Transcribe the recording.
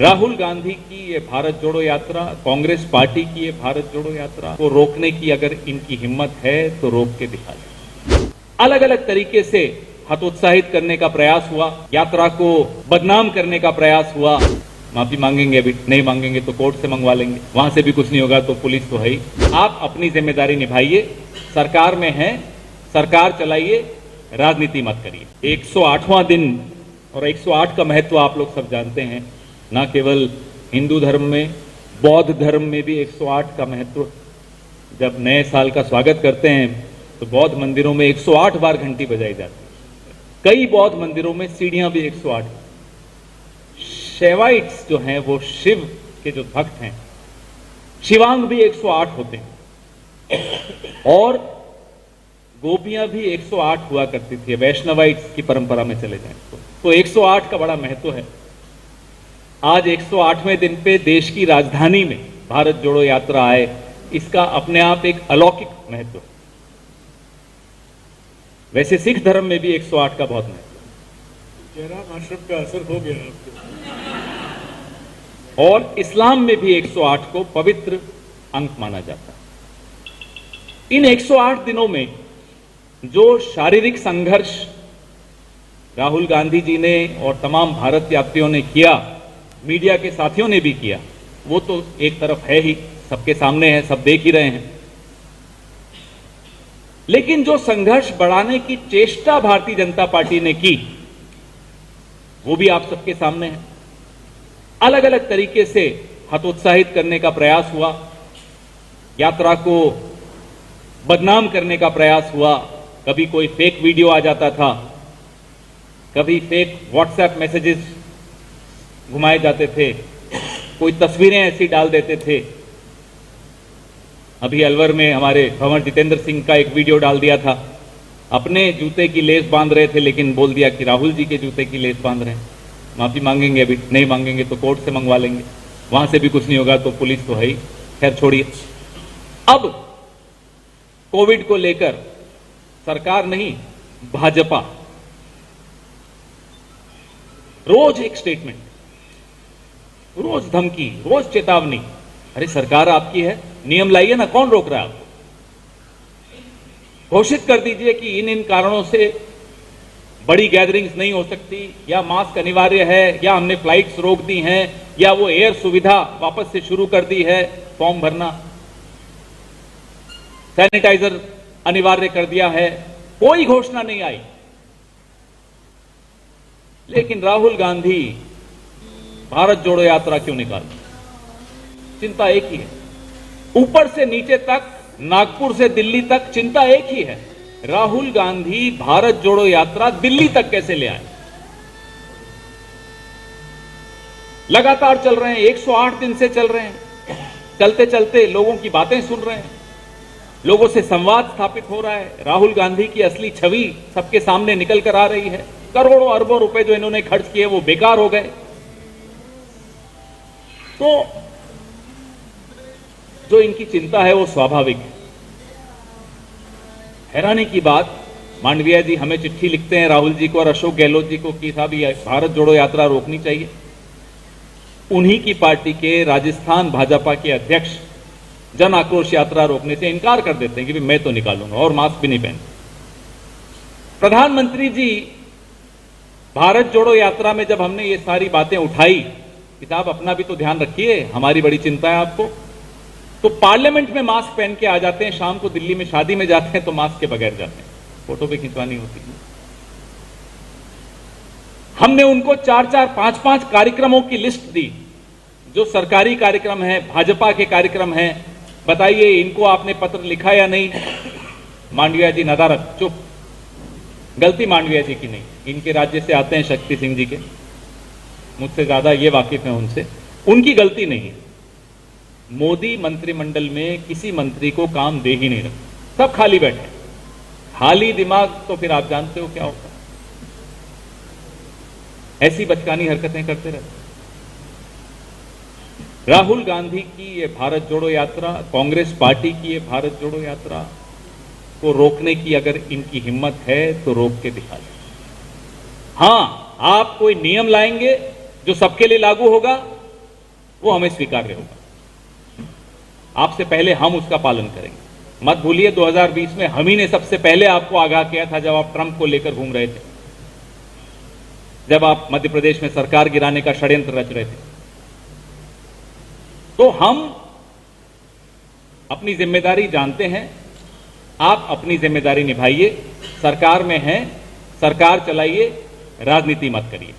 राहुल गांधी की ये भारत जोड़ो यात्रा, कांग्रेस पार्टी की ये भारत जोड़ो यात्रा को रोकने की अगर इनकी हिम्मत है तो रोक के दिखा दें। अलग अलग तरीके से हतोत्साहित करने का प्रयास हुआ, यात्रा को बदनाम करने का प्रयास हुआ। माफी मांगेंगे, अभी नहीं मांगेंगे तो कोर्ट से मंगवा लेंगे, वहां से भी कुछ नहीं होगा तो पुलिस तो है ही। आप अपनी जिम्मेदारी निभाइए, सरकार में हैं, सरकार चलाइए, राजनीति मत करिए। 108वां दिन और 108 का महत्व आप लोग सब जानते हैं। न केवल हिंदू धर्म में, बौद्ध धर्म में भी 108 का महत्व। जब नए साल का स्वागत करते हैं तो बौद्ध मंदिरों में 108 बार घंटी बजाई जाती है। कई बौद्ध मंदिरों में सीढ़ियां भी 108। शैवाइट्स जो हैं, वो शिव के जो भक्त हैं, शिवांग भी 108 होते हैं और गोपियां भी 108 हुआ करती थी। वैष्णवाइट्स की परंपरा में चले जाएं तो 108 का बड़ा महत्व है। आज 108वें दिन पे देश की राजधानी में भारत जोड़ो यात्रा आए, इसका अपने आप एक अलौकिक महत्व है। वैसे सिख धर्म में भी 108 का बहुत महत्व है। जयराम आश्रम का असर हो गया आपको। और इस्लाम में भी 108 को पवित्र अंक माना जाता है। इन 108 दिनों में जो शारीरिक संघर्ष राहुल गांधी जी ने और तमाम भारत यात्रियों ने किया, मीडिया के साथियों ने भी किया, वो तो एक तरफ है ही, सबके सामने है, सब देख ही रहे हैं। लेकिन जो संघर्ष बढ़ाने की चेष्टा भारतीय जनता पार्टी ने की, वो भी आप सबके सामने है। अलग अलग तरीके से हतोत्साहित करने का प्रयास हुआ, यात्रा को बदनाम करने का प्रयास हुआ। कभी कोई फेक वीडियो आ जाता था, कभी फेक व्हाट्सएप मैसेजेस घुमाए जाते थे, कोई तस्वीरें ऐसी डाल देते थे। अभी अलवर में हमारे भंवर जितेंद्र सिंह का एक वीडियो डाल दिया था, अपने जूते की लेस बांध रहे थे लेकिन बोल दिया कि राहुल जी के जूते की लेस बांध रहे हैं। माफी मांगेंगे, अभी नहीं मांगेंगे तो कोर्ट से मंगवा लेंगे, वहां से भी कुछ नहीं होगा तो पुलिस तो है ही। खैर छोड़िए। अब कोविड को लेकर सरकार नहीं, भाजपा रोज एक स्टेटमेंट, रोज धमकी, रोज चेतावनी। अरे सरकार आपकी है, नियम लाइए ना, कौन रोक रहा है आपको? घोषित कर दीजिए कि इन इन कारणों से बड़ी गैदरिंग्स नहीं हो सकती, या मास्क अनिवार्य है, या हमने फ्लाइट्स रोक दी हैं, या वो एयर सुविधा वापस से शुरू कर दी है, फॉर्म भरना, सैनिटाइजर अनिवार्य कर दिया है। कोई घोषणा नहीं आई। लेकिन राहुल गांधी भारत जोड़ो यात्रा क्यों निकाल? चिंता एक ही है, ऊपर से नीचे तक, नागपुर से दिल्ली तक चिंता एक ही है, राहुल गांधी भारत जोड़ो यात्रा दिल्ली तक कैसे ले आए। लगातार चल रहे हैं, 108 दिन से चल रहे हैं। चलते चलते लोगों की बातें सुन रहे हैं, लोगों से संवाद स्थापित हो रहा है। राहुल गांधी की असली छवि सबके सामने निकल कर आ रही है। करोड़ों अरबों रुपए जो इन्होंने खर्च किए वो बेकार हो गए। तो जो इनकी चिंता है वो स्वाभाविक है। हैरानी की बात, मांडविया जी हमें चिट्ठी लिखते हैं राहुल जी को और अशोक गहलोत जी को कि साहब ये भारत जोड़ो यात्रा रोकनी चाहिए। उन्हीं की पार्टी के राजस्थान भाजपा के अध्यक्ष जन आक्रोश यात्रा रोकने से इनकार कर देते हैं कि मैं तो निकालूंगा और मास्क भी नहीं पहनते। प्रधानमंत्री जी भारत जोड़ो यात्रा में जब हमने ये सारी बातें उठाई कि साहब अपना भी तो ध्यान रखिए, हमारी बड़ी चिंता है आपको, तो पार्लियामेंट में मास्क पहन के आ जाते हैं, शाम को दिल्ली में शादी में जाते हैं तो मास्क के बगैर जाते हैं, फोटो भी खिंचवानी होती है। हमने उनको 4-4, 5-5 कार्यक्रमों की लिस्ट दी, जो सरकारी कार्यक्रम है, भाजपा के कार्यक्रम हैं। बताइए इनको आपने पत्र लिखा या नहीं? मांडविया जी नदारत, चुप। गलती मांडविया जी की नहीं, इनके राज्य से आते हैं शक्ति सिंह जी के, मुझसे ज्यादा ये वाकिफ है उनसे, उनकी गलती नहीं है। मोदी मंत्रिमंडल में किसी मंत्री को काम दे ही नहीं रहा, सब खाली बैठे। खाली दिमाग तो फिर आप जानते हो क्या होता है, ऐसी बचकानी हरकतें करते रहते। राहुल गांधी की ये भारत जोड़ो यात्रा, कांग्रेस पार्टी की ये भारत जोड़ो यात्रा को रोकने की अगर इनकी हिम्मत है तो रोक के दिखा दें। हां, आप कोई नियम लाएंगे जो सबके लिए लागू होगा, वो हमें स्वीकार्य होगा। आपसे पहले हम उसका पालन करेंगे। मत भूलिए 2020 में हम ही ने सबसे पहले आपको आगाह किया था, जब आप ट्रंप को लेकर घूम रहे थे, जब आप मध्य प्रदेश में सरकार गिराने का षड्यंत्र रच रहे थे। तो हम अपनी जिम्मेदारी जानते हैं, आप अपनी जिम्मेदारी निभाइए। सरकार में हैं, सरकार चलाइए, राजनीति मत करिए।